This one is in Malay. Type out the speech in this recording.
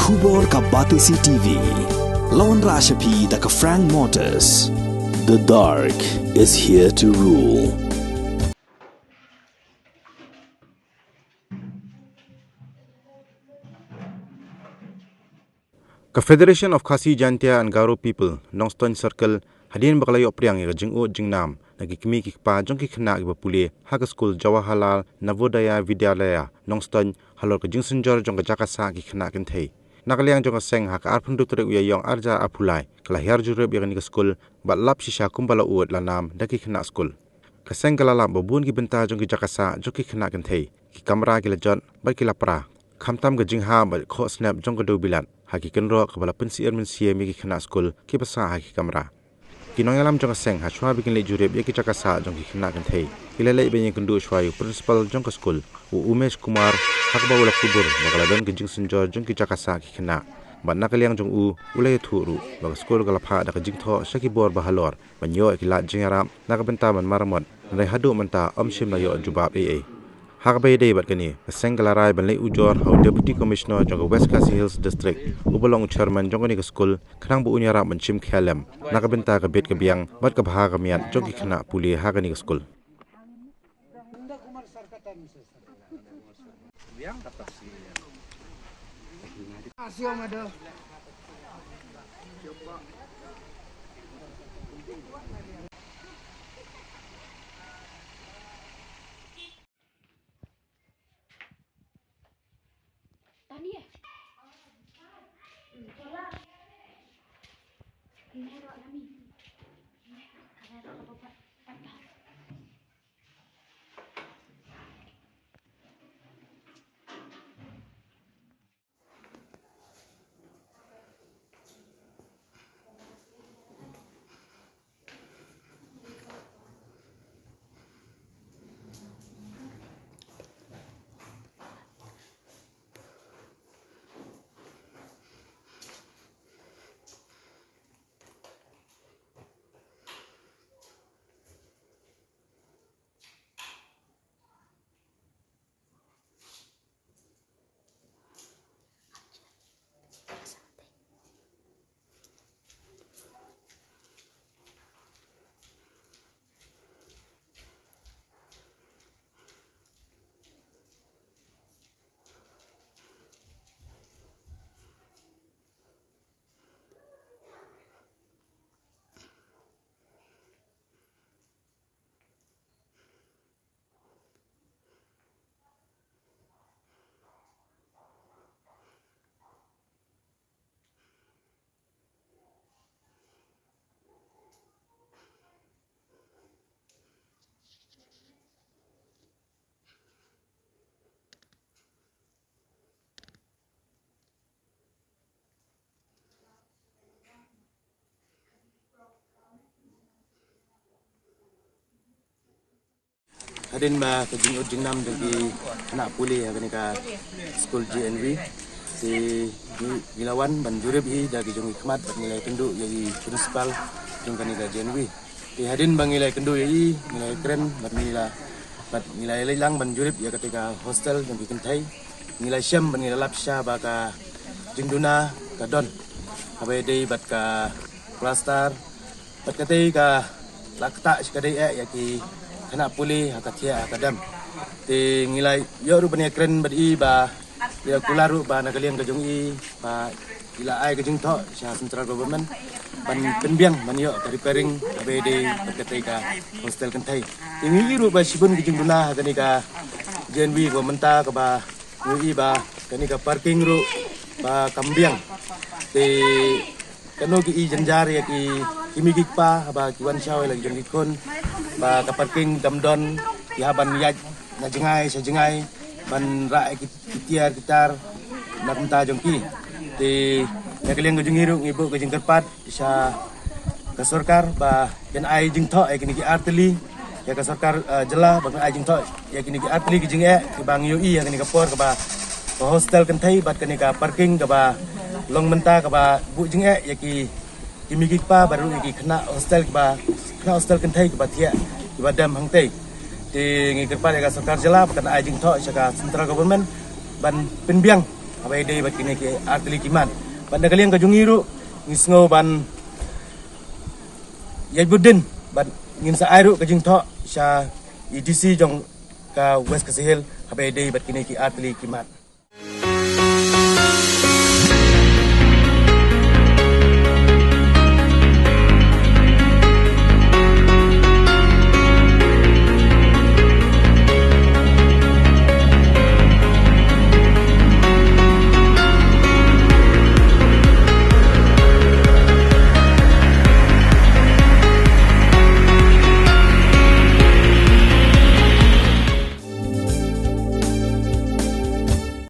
Khubor ka Batisi TV. Lawan Rashapi da ka Frank Motors. The dark is here to rule. Ka Federation of Khasi Jantia and Garo People, Nongston Circle, hadin bakalayo priang ya jing o jing nam, nagikimi kikpa jong kikna iba puli, haga school Jawaharlal Navodaya Vidyalaya, Nongston, halor ka jing sunjor jong ka jakasa kikna kentay. Nakaliang jong ka seng haka arpun dutre uya yong arja apulai, kalahir jureb ya ka school, bat lap shisha kumbala uot lanam da kikna school. Ka seng kalalap babun ki benta jong ki jakasa jong kikna kentay, ki kamera ki lajon, bat ki lapra. Kamtam ka jing ha bat ko snap jong ka do bilan. Haki kenro kepala pensiar mensia miki kena skul ki pasang haki kamera. Kinong yalam jong seng hachwa bikin le jureb ya ki cakasa jong ki kena kentai. Ilele benye kendu shwayu principal jong ka skul. Umesh Kumar hakba ula kubur bakala don ke jing sunjor jong ki cakasa ki kena. Bat nakaliang jong ulay thuru bak skul galapha da ka jing tho shaki bor bahalor. Banyo ki lat jing aram nakabenta man maramot. Nai hadu menta omshim na yo jubab ee. Hakabay day bat kani, kaseng kalaray banlay ujor how Deputy Commissioner jong West Khasi Hills District, ubalong chairman jong ka school, kanang buo niya ram banchim khelem, nakabenta ka bit ka biyang, bat ka baha kamiyan jong kikana puli hagani ka school. Hadin ba ka jing jing nam di anak puli ya ka school GNV si Gilawan ban jureb hi dari jong hikmat bat nilai kendu jadi principal jong ka GNV di hadin bang nilai kendu hi nilai keren bat nilai lelang ban jureb ya ketika hostel jong kentai nilai syam ban nilai lapsha ba ka jing duna ka don abai dei bat ka plaster bat katai ka lakta sekadai ya ki kena puli hakatia akadam ti ngilai yo ru bani keren badi ba dia kularu ba nakaliang ka jong i ba ila ai ka jing tho sha central government ban penbiang man yo repairing abe de katai ka hostel kentai ti ngi ru ba sibun ka jing duna kani ka JNV ko menta ka ba ngi ba kani ka parking ru ba kambiang ti kano ki janjar ya ki imigik pa ba kiwan shaw lagi jong ikon ba ka parking damdon ki haban yaj na jengai sa jengai ban ra kitiar gitar na kunta jong ki ti nakaliang jong hiru ngibu ka jing kerpat sa ka sarkar ba yan ai jing tho ai kini ki arteli ya ka sarkar jela ba ai jing tho ya kini ki arteli ki jing ki bang yu i ya kini ka por ka ba hostel kan thai bat kini ka parking ka ba long menta ka ba bu jing ya ki imigik pa baru ki kena hostel ka ba kena hostel kan thai ka ba thia ki ba dam hang tei ti ngi kerpa ya ka sarkar jela kan ai jing tho sa ka central government ban penbiang habai dei bat kini ki artli kiman ban kalian ka jungiru ngisngo ban Yaibuddin ban ngin sa airu ka jing tho sha EDC jong ka West Kasihil habai dei bat kini ki artli kiman